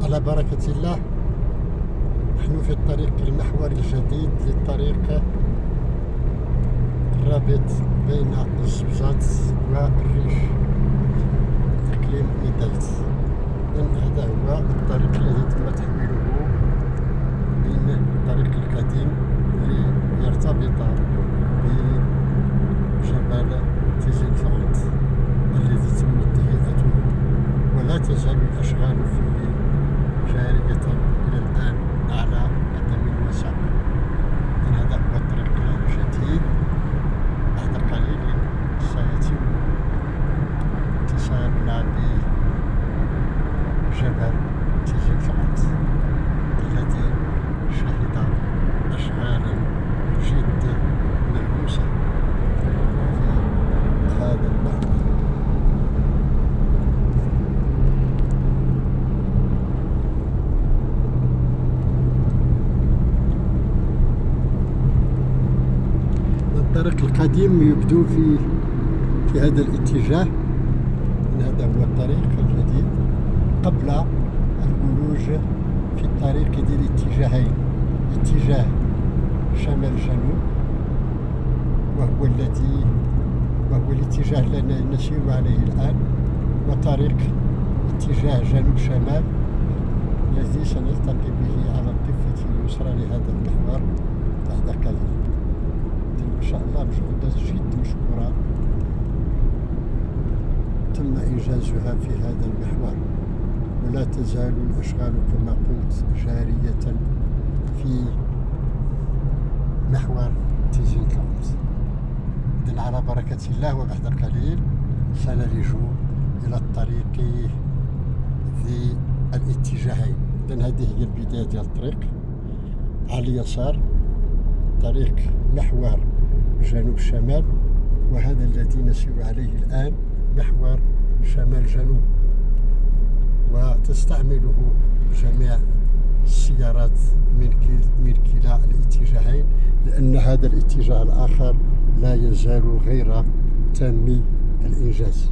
على بركة الله نحن في الطريق المحوري الجديد للطريق الرابط بين الزبزات والريش إقليم ميدالت. هذا هو الطريق الذي تم تحويله من الطريق القديم ليرتبط بجبل تيزينفلاند الذي تم تهيئته، ولا تزال الأشغال فيه جارية إلى الآن على قدم وساق. هذا هو الطريق الجديد. بعد قليل سيتم اتصالنا بجبل تيزينفلاند الذي شهد أشغالا جد ملموسة في هذا المحور. الطريق القديم يبدو في هذا الاتجاه. هذا هو الطريق الجديد قبل الولوج في الطريق ذي الاتجاهين، اتجاه شمال جنوب وهو الاتجاه الذي نسير عليه الآن، وطريق اتجاه جنوب شمال الذي سنلتقي به على الضفة اليسرى لهذا المحور بعد قليل. إن شاء الله مجهودات جد مشكورة تم إنجازها في هذا المحور، ولا تزال الأشغال كما قلت جارية في محور تيزينفلاند. إذن على بركة الله وبعد قليل سنلج إلى الطريق ذي الاتجاهين. إذن هذه هي البداية ديال الطريق. على اليسار طريق محور جنوب شمال، وهذا الذي نسير عليه الآن محور شمال جنوب، وتستعمله جميع السيارات من كلا الاتجاهين، لأن هذا الاتجاه الآخر لا يزال غير تام الإنجاز.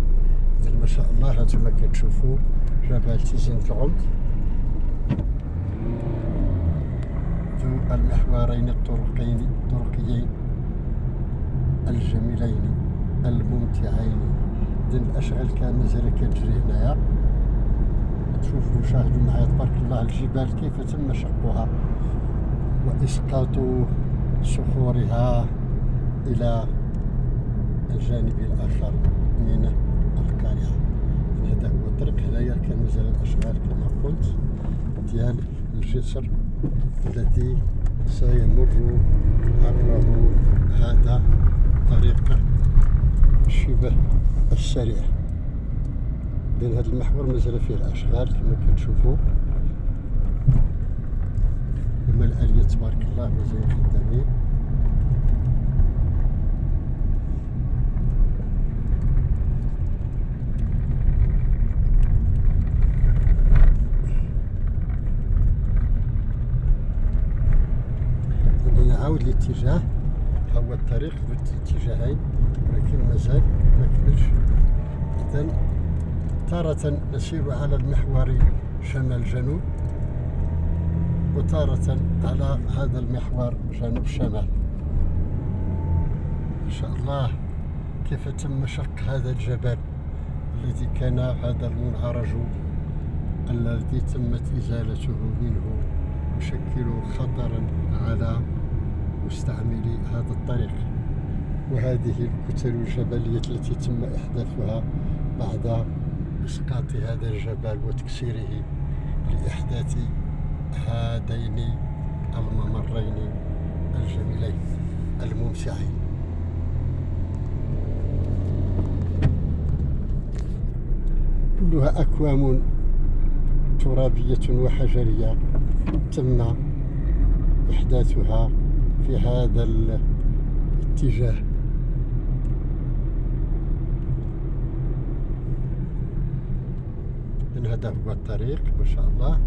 إذن ما شاء الله هانتوما كتشوفوا جبل تيزينفلاند ذو المحورين الطرقيين الجميلين الممتعين. إذن الأشغال كان مازال كتجري هنايا. تشوفوا شاهدوا معايا تبارك الله الجبال كيف تم شقها وإسقاط صخورها إلى الجانب الآخر من القرية. هذا هو الطريق. هنايا كان مازال الأشغال كما قلت ديال الجسر الذي سيمر عبره هذا الطريق شبه السريع. لأن هذا المحور مازال فيه الأشغال كما كتشوفوا، هما الآلية تبارك الله مازال خدامين. نعاود الاتجاه. هو الطريق ذو الاتجاهين ولكن مازال ما كملش. إذن تارة نسير على المحور شمال جنوب، وتارة على هذا المحور جنوب شمال. إن شاء الله كيف تم شق هذا الجبل الذي كان هذا المنعرج الذي تمت إزالته منه يشكل خطرا على مستعملي هذا الطريق. وهذه الكتل الجبلية التي تم إحداثها بعد إسقاط هذا الجبل وتكسيره لإحداث هذين الممرين الجميلين الممتعين. كلها أكوام ترابية وحجرية تم إحداثها في هذا الاتجاه. هذا هو الطريق ما شاء الله.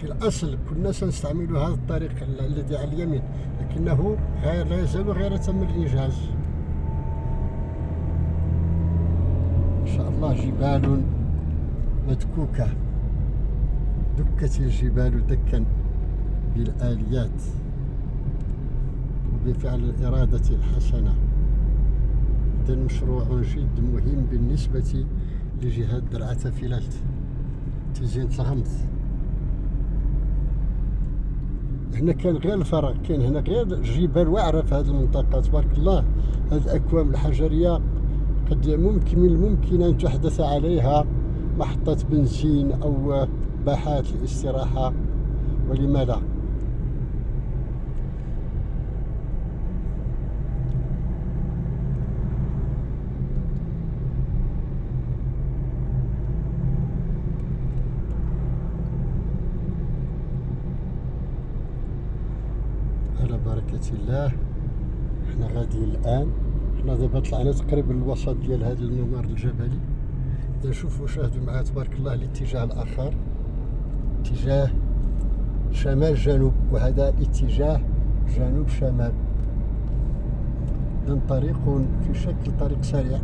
في الأصل كنا سنستعمل هذا الطريق الذي على اليمين، لكنه لا يزال غير تم الإنجاز. إن شاء الله جبال مدكوكة، دكت الجبال دكا بالآليات وبفعل الإرادة الحسنة. إذا مشروع جد مهم بالنسبة لجهة درعا فيلات تيزين تلغمت. هنا كان غير الفراغ، كاين هنا غير جبال واعرة في هذه المنطقة تبارك الله. هذه الأكوام الحجرية قد ممكن من الممكن أن تحدث عليها محطة بنزين أو باحات للاستراحة، ولما لا. على بركة الله. احنا غاديين الآن، احنا دابا طلعنا تقريبا الوسط ديال هذا الممر الجبلي. نشوفوا شاهدوا معايا تبارك الله الاتجاه الآخر، اتجاه شمال جنوب، وهذا اتجاه جنوب شمال. إذن طريق في شكل طريق سريع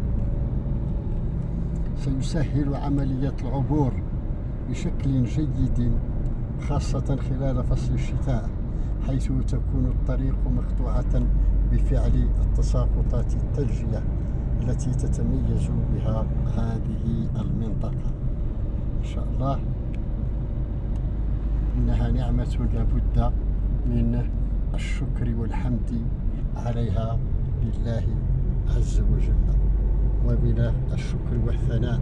سيسهل عملية العبور بشكل جيد، خاصة خلال فصل الشتاء، حيث تكون الطريق مقطوعة بفعل التساقطات الثلجية التي تتميز بها هذه المنطقة. إن شاء الله إنها نعمة لابد من الشكر والحمد عليها لله عز وجل، ومن الشكر والثناء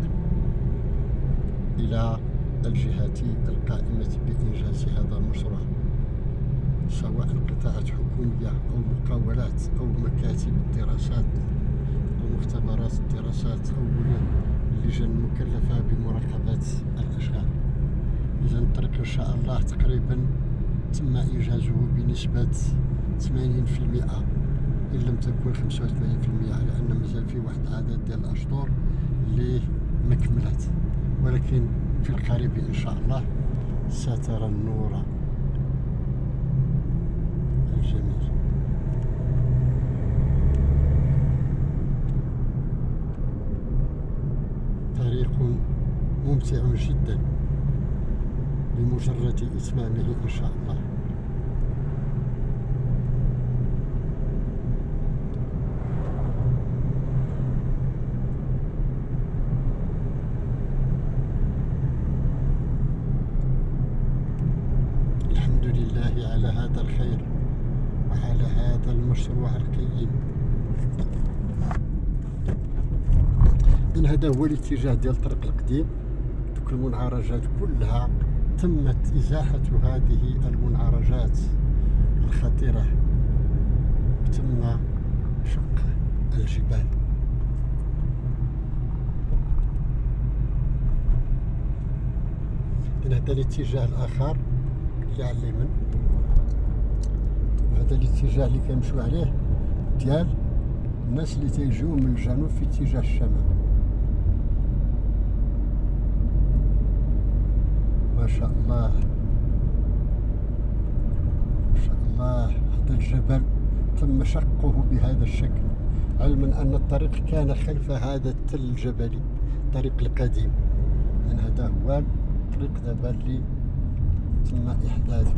إلى الجهات القائمة بإنجاز هذا المشروع، سواء قطاعات حكومية أو مقاولات أو مكاتب الدراسات أو مختبرات الدراسات أو اللجان المكلفة بمراقبة الأشغال. إذا الطريق إن شاء الله تقريبا تم إنجازه بنسبة 80%، إن لم تكن 85%، على أن مازال في واحد العدد ديال الأشطور اللي مكملات، ولكن في القريب إن شاء الله سترى النور الجميل. طريق ممتع جدا بمجرد إتمامه إن شاء الله. الحمد لله على هذا الخير وعلى هذا المشروع القيم. إن هذا هو الاتجاه ديال الطريق القديم. دوك المنعرجات كلها تمت إزاحة هذه المنعرجات الخطيرة، تم شق الجبال. إن هذا الاتجاه الآخر اللي على اليمين، وهذا الاتجاه اللي كنمشيو عليه ديال الناس اللي تيجيو من الجنوب في اتجاه الشمال. ما شاء الله ما شاء الله. هذا الجبل تم شقه بهذا الشكل، علما أن الطريق كان خلف هذا التل الجبلي، الطريق القديم. يعني هذا هو الطريق دابا اللي تم إحداثه.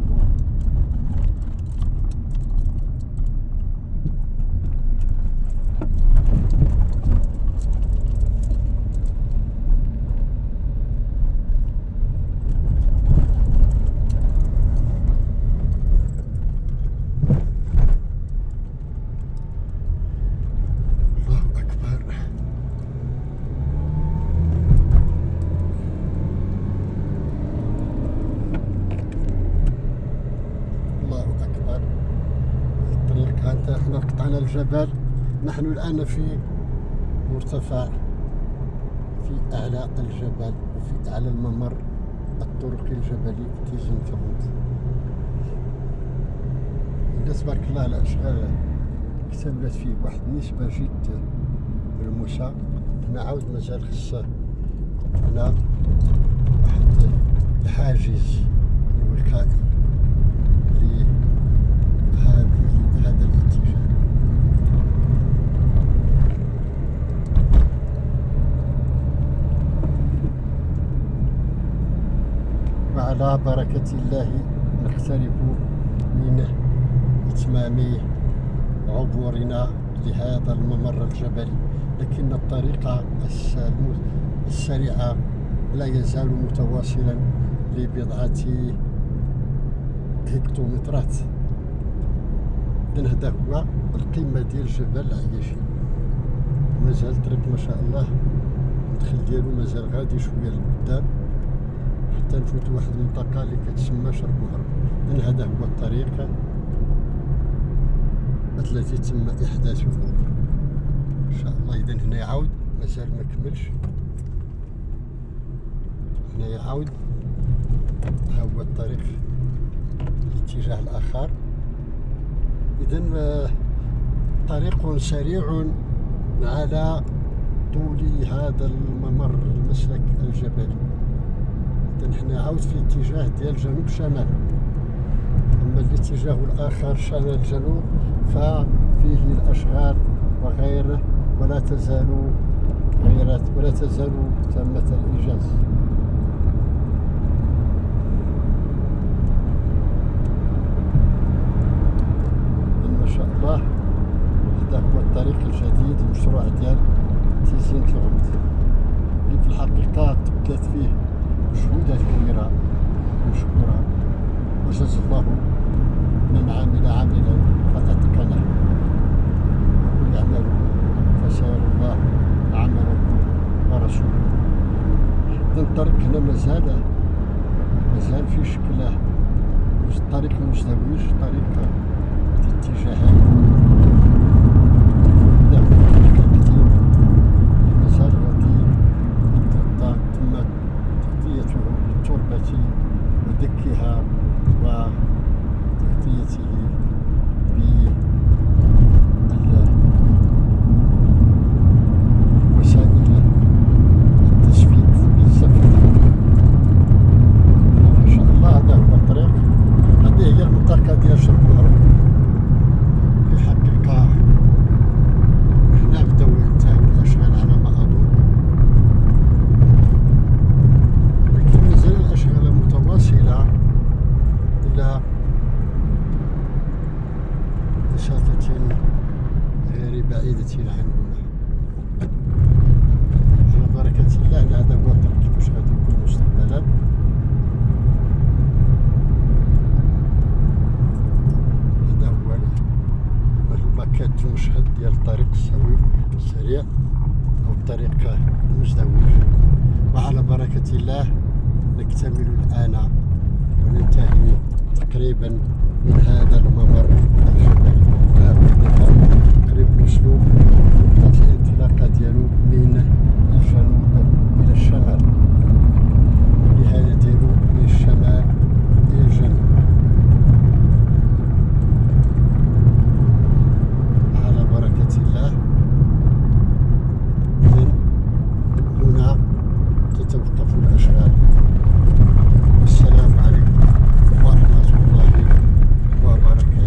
احنا قطعنا الجبل، نحن الآن في مرتفع، في أعلى الجبل وفي أعلى الممر الطرقي الجبلي تيزن تموت. الناس تبارك الله الأشغال اكتملت فيه واحد النسبة جد ملموسة. هنا عاود مازال خص هنا واحد الحاجز الوقائي وعلى بركة الله نقترب من إتمام عبورنا لهذا الممر الجبلي، لكن الطريق السريع لا يزال متواصلا لبضعة هكتومترات. إذن هذا هو القمة ديال جبل العياشي. مازال الطريق ما شاء الله الدخل ديالو مازال غادي شويه لقدام حتى نفوتو واحد المنطقة اللي كتسمى شرق وهرب. إذن هذا هو الطريق التي تم إحداثه إن شاء الله. إذن هنا يعاود مازال ما كملش، هنا يعاود ها هو الطريق الاتجاه الآخر. إذن طريق سريع على طول هذا الممر المسلك الجبلي. إذن حنا عاود في الاتجاه ديال جنوب شمال، أما الاتجاه الآخر شمال جنوب ففيه الأشغال وغيره، ولا تزال تامة الإنجاز. ما شاء الله هذا هو الطريق الجديد المشروع ديال تيزين الغمد، اللي في الحقيقة تبذلت فيه مجهودات كبيرة مشكورة، وجزا الله من عمل عملا فأتقنه، وقل اعملوا فسيرى الله عملكم ورسوله. إذن الطريق هنا مازال في شكله طريق مزدوج، طريق في اتجاهات. هذا هو الطريق القديم اللي مازال غادي تم تغطيته بالتربة ودكها وتغطيته بوسائل التسفيد بالزفت. إن شاء الله هذا هو الطريق. هذه هي المنطقة ديال شرق وهرب اللي حقيقة هنا بداو ينتهوا الأشغال على ما أظن، لكن مازال الأشغال متواصلة إلى مسافة غير بعيدة عن هنا. على بركة الله هذا هو الطريق كيفاش غادي يكون مستقبلا. هذا هو المكان المشهد ديال الطريق السريع أو الطريق المزدوج. وعلى بركة الله نكتمل الآن وننتهي تقريبا من هذا الممر الجبلي. قريب نوصلوا